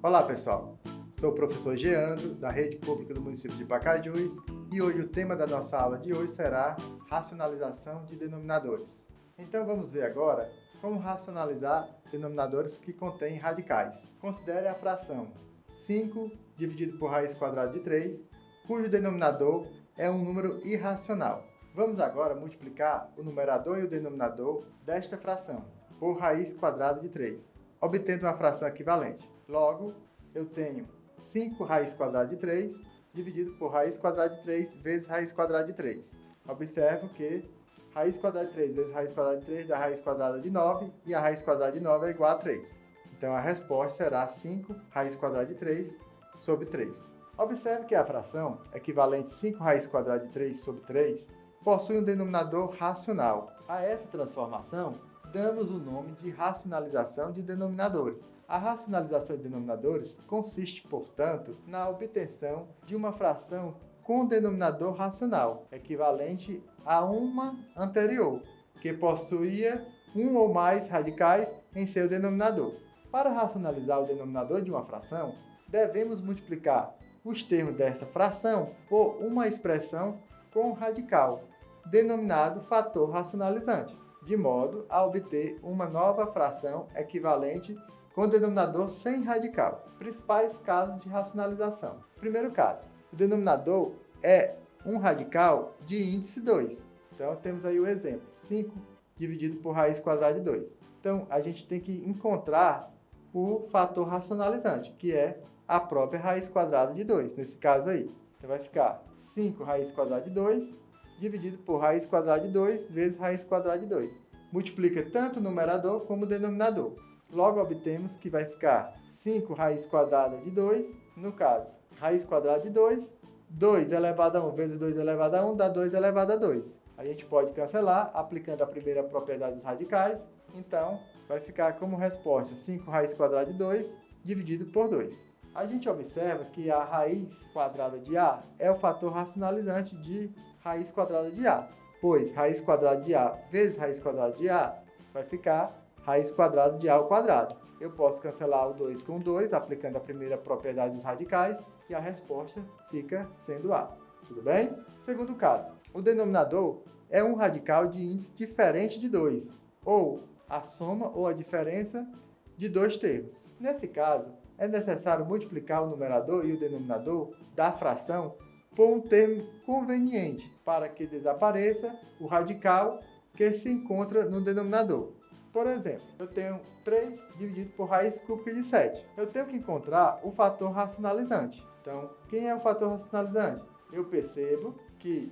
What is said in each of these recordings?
Olá pessoal, sou o professor Geandro, da Rede Pública do município de Pacajus, e hoje o tema da nossa aula de hoje será racionalização de denominadores. Então vamos ver agora como racionalizar denominadores que contêm radicais. Considere a fração 5 dividido por raiz quadrada de 3, cujo denominador é um número irracional. Vamos agora multiplicar o numerador e o denominador desta fração por raiz quadrada de 3, obtendo uma fração equivalente. Logo, eu tenho 5 raiz quadrada de 3 dividido por raiz quadrada de 3 vezes raiz quadrada de 3. Observo que raiz quadrada de 3 vezes raiz quadrada de 3 dá raiz quadrada de 9 e a raiz quadrada de 9 é igual a 3. Então a resposta será 5 raiz quadrada de 3 sobre 3. Observe que a fração equivalente 5 raiz quadrada de 3 sobre 3 possui um denominador racional. A essa transformação, damos o nome de racionalização de denominadores. A racionalização de denominadores consiste, portanto, na obtenção de uma fração com denominador racional, equivalente a uma anterior, que possuía um ou mais radicais em seu denominador. Para racionalizar o denominador de uma fração, devemos multiplicar os termos dessa fração por uma expressão com radical, denominado fator racionalizante, de modo a obter uma nova fração equivalente com denominador sem radical. Principais casos de racionalização. Primeiro caso, o denominador é um radical de índice 2. Então, temos aí o exemplo, 5 dividido por raiz quadrada de 2. Então, a gente tem que encontrar o fator racionalizante, que é a própria raiz quadrada de 2, nesse caso aí. Então, vai ficar 5 raiz quadrada de 2 dividido por raiz quadrada de 2 vezes raiz quadrada de 2. Multiplica tanto o numerador como o denominador. Logo, obtemos que vai ficar 5 raiz quadrada de 2, no caso, raiz quadrada de 2, 2 elevado a 1 vezes 2 elevado a 1 dá 2 elevado a 2. A gente pode cancelar aplicando a primeira propriedade dos radicais, então vai ficar como resposta 5 raiz quadrada de 2 dividido por 2. A gente observa que a raiz quadrada de A é o fator racionalizante de raiz quadrada de A, pois raiz quadrada de A vezes raiz quadrada de A vai ficar raiz quadrada de A ao quadrado. Eu posso cancelar o 2 com 2, aplicando a primeira propriedade dos radicais, e a resposta fica sendo A. Tudo bem? Segundo caso, o denominador é um radical de índice diferente de 2, ou a soma ou a diferença de dois termos. Nesse caso, é necessário multiplicar o numerador e o denominador da fração por um termo conveniente, para que desapareça o radical que se encontra no denominador. Por exemplo, eu tenho 3 dividido por raiz cúbica de 7. Eu tenho que encontrar o fator racionalizante. Então, quem é o fator racionalizante? Eu percebo que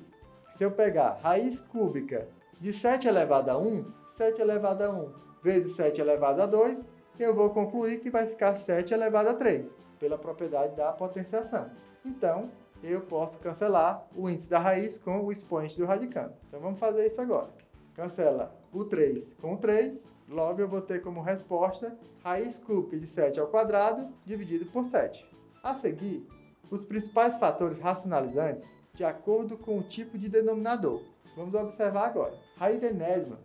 se eu pegar raiz cúbica de 7 elevado a 1, 7 elevado a 1 vezes 7 elevado a 2, eu vou concluir que vai ficar 7 elevado a 3, pela propriedade da potenciação. Então, eu posso cancelar o índice da raiz com o expoente do radicando. Então, vamos fazer isso agora. Cancela o 3 com o 3. Logo, eu vou ter como resposta raiz cúbica de 7 ao quadrado dividido por 7. A seguir, os principais fatores racionalizantes de acordo com o tipo de denominador. Vamos observar agora. Raiz enésima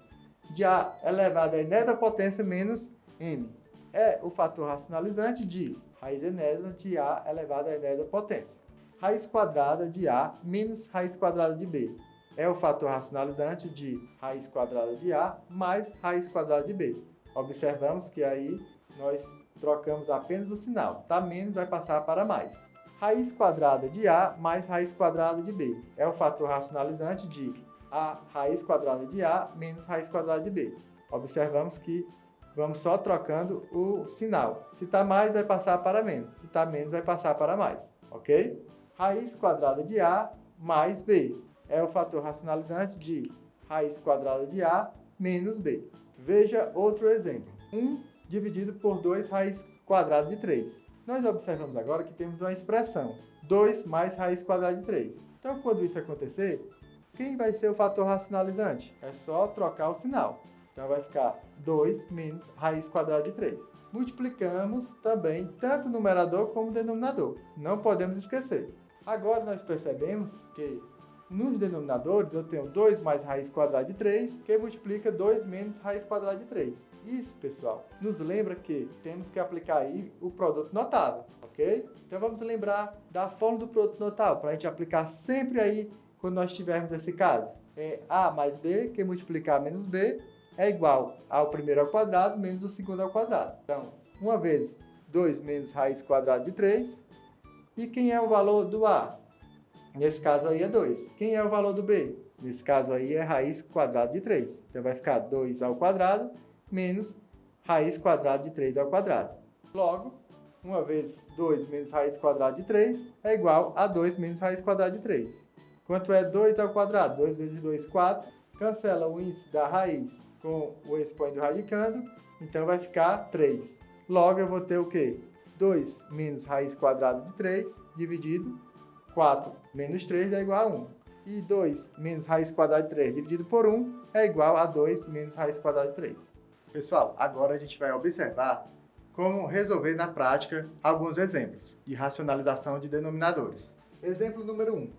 de A elevado à enésima potência menos M é o fator racionalizante de raiz enésima de A elevado à enésima potência. Raiz quadrada de A menos raiz quadrada de B é o fator racionalizante de raiz quadrada de A mais raiz quadrada de B. Observamos que aí nós trocamos apenas o sinal. Tá menos vai passar para mais. Raiz quadrada de A mais raiz quadrada de B é o fator racionalizante de A raiz quadrada de A menos raiz quadrada de B. Observamos que vamos só trocando o sinal. Se está mais, vai passar para menos. Se está menos, vai passar para mais. Ok? Raiz quadrada de A mais B é o fator racionalizante de raiz quadrada de A menos B. Veja outro exemplo. 1 dividido por 2 raiz quadrada de 3. Nós observamos agora que temos uma expressão 2 mais raiz quadrada de 3. Então, quando isso acontecer, quem vai ser o fator racionalizante? É só trocar o sinal. Então, vai ficar 2 menos raiz quadrada de 3. Multiplicamos também tanto o numerador como o denominador. Não podemos esquecer. Agora, nós percebemos que nos denominadores eu tenho 2 mais raiz quadrada de 3, que multiplica 2 menos raiz quadrada de 3. Isso, pessoal, nos lembra que temos que aplicar aí o produto notável, ok? Então vamos lembrar da fórmula do produto notável, para a gente aplicar sempre aí quando nós tivermos esse caso. É A mais B, que multiplicar menos B, é igual ao primeiro ao quadrado menos o segundo ao quadrado. Então, uma vez 2 menos raiz quadrada de 3. E quem é o valor do A? Nesse caso aí é 2. Quem é o valor do B? Nesse caso aí é raiz quadrada de 3. Então vai ficar 2 ao quadrado menos raiz quadrada de 3 ao quadrado. Logo, uma vez 2 menos raiz quadrada de 3 é igual a 2 menos raiz quadrada de 3. Quanto é 2 ao quadrado? 2 vezes 2, 4. Cancela o índice da raiz com o expoente do radicando. Então vai ficar 3. Logo eu vou ter o quê? 2 menos raiz quadrada de 3 dividido 4 menos 3 é igual a 1. E 2 menos raiz quadrada de 3 dividido por 1 é igual a 2 menos raiz quadrada de 3. Pessoal, agora a gente vai observar como resolver na prática alguns exemplos de racionalização de denominadores. Exemplo número 1.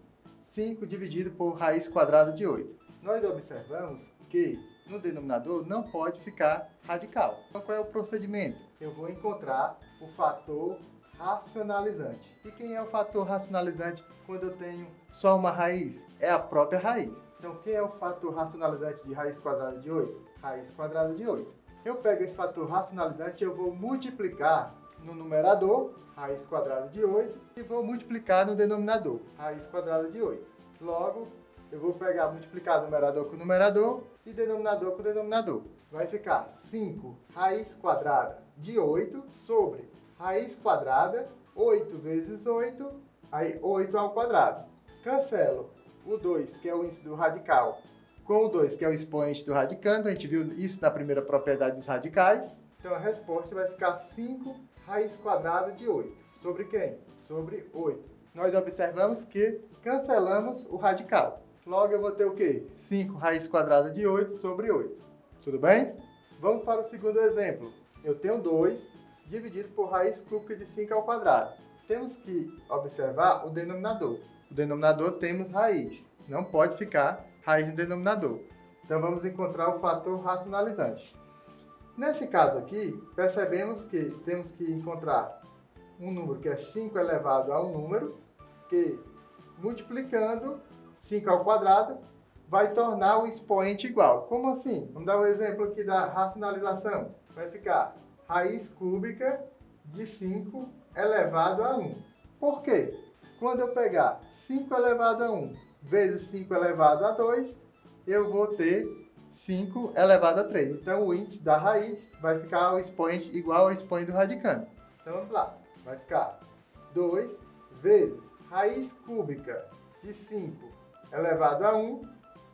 5 dividido por raiz quadrada de 8. Nós observamos que no denominador não pode ficar radical. Então qual é o procedimento? Eu vou encontrar o fator racionalizante. E quem é o fator racionalizante quando eu tenho só uma raiz? É a própria raiz. Então quem é o fator racionalizante de raiz quadrada de 8? Raiz quadrada de 8. Eu pego esse fator racionalizante e eu vou multiplicar no numerador, raiz quadrada de 8, e vou multiplicar no denominador, raiz quadrada de 8. Logo, eu vou pegar, multiplicar numerador com numerador e denominador com denominador. Vai ficar 5 raiz quadrada de 8 sobre raiz quadrada, 8 vezes 8, aí 8 ao quadrado. Cancelo o 2, que é o índice do radical, com o 2, que é o expoente do radicando. A gente viu isso na primeira propriedade dos radicais. Então a resposta vai ficar 5 raiz quadrada de 8. Sobre quem? Sobre 8. Nós observamos que cancelamos o radical. Logo eu vou ter o quê? 5 raiz quadrada de 8 sobre 8. Tudo bem? Vamos para o segundo exemplo. Eu tenho 2 dividido por raiz cúbica de 5 ao quadrado. Temos que observar o denominador. O denominador temos raiz. Não pode ficar raiz no denominador. Então vamos encontrar o fator racionalizante. Nesse caso aqui, percebemos que temos que encontrar um número que é 5 elevado a um número, que multiplicando 5 ao quadrado vai tornar o expoente igual. Como assim? Vamos dar um exemplo aqui da racionalização. Vai ficar raiz cúbica de 5 elevado a 1. Por quê? Quando eu pegar 5 elevado a 1 vezes 5 elevado a 2, eu vou ter 5 elevado a 3. Então, o índice da raiz vai ficar o expoente igual ao expoente do radicando. Então, vamos lá. Vai ficar 2 vezes raiz cúbica de 5 elevado a 1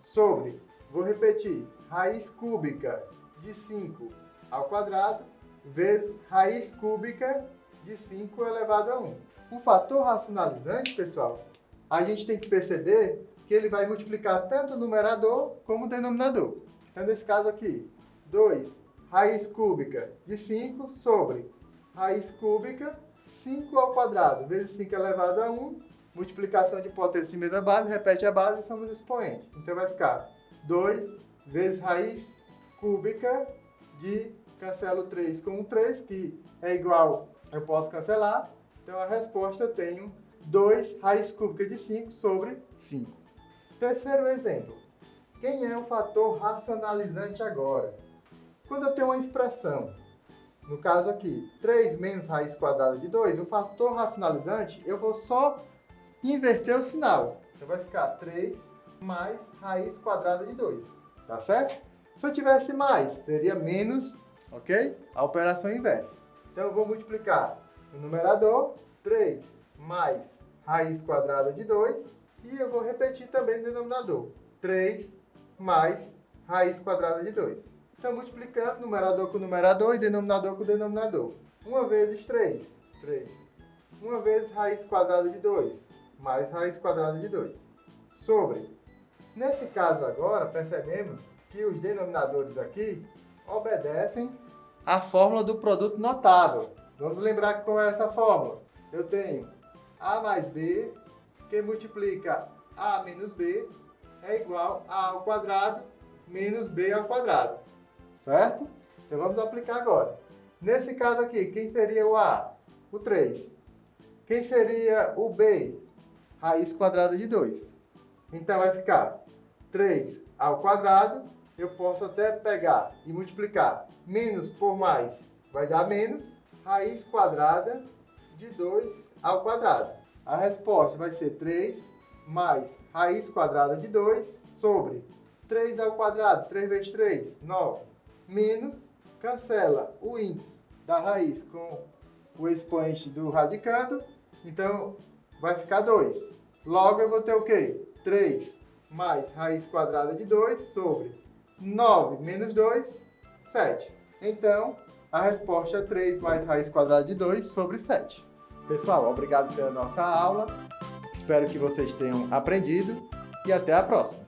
sobre, vou repetir, raiz cúbica de 5 ao quadrado vezes raiz cúbica de 5 elevado a 1. O fator racionalizante, pessoal, a gente tem que perceber que ele vai multiplicar tanto o numerador como o denominador. Então, nesse caso aqui, 2 raiz cúbica de 5 sobre raiz cúbica 5 ao quadrado vezes 5 elevado a 1, multiplicação de potência em mesma base, repete a base e somos expoentes. Então vai ficar 2 vezes raiz cúbica de, cancelo 3 com 3, que é igual, eu posso cancelar. Então a resposta eu tenho 2 raiz cúbica de 5 sobre 5. Terceiro exemplo. Quem é o fator racionalizante agora? Quando eu tenho uma expressão, no caso aqui, 3 menos raiz quadrada de 2, o fator racionalizante, eu vou só inverter o sinal. Então vai ficar 3 mais raiz quadrada de 2. Tá certo? Se eu tivesse mais, seria menos, ok? A operação inversa. Então eu vou multiplicar o numerador, 3 mais raiz quadrada de 2, e eu vou repetir também no denominador, 3 mais raiz quadrada de 2. Então, multiplicando numerador com numerador e denominador com denominador. 1 vezes 3, 3. 1 vezes raiz quadrada de 2, mais raiz quadrada de 2. Sobre. Nesse caso agora, percebemos que os denominadores aqui obedecem à fórmula do produto notável. Vamos lembrar qual é essa fórmula. Eu tenho A mais B, que multiplica a menos b é igual a ao quadrado menos b ao quadrado. Certo? Então vamos aplicar agora. Nesse caso aqui, quem seria o a? O 3. Quem seria o b? Raiz quadrada de 2. Então vai ficar 3 ao quadrado. Eu posso até pegar e multiplicar. Menos por mais vai dar menos. Raiz quadrada de 2 ao quadrado. A resposta vai ser 3 mais raiz quadrada de 2 sobre 3 ao quadrado. 3 vezes 3, 9. Menos, cancela o índice da raiz com o expoente do radicando. Então, vai ficar 2. Logo, eu vou ter o quê? 3 mais raiz quadrada de 2 sobre 9 menos 2, 7. Então, a resposta é 3 mais raiz quadrada de 2 sobre 7. Pessoal, obrigado pela nossa aula. Espero que vocês tenham aprendido e até a próxima.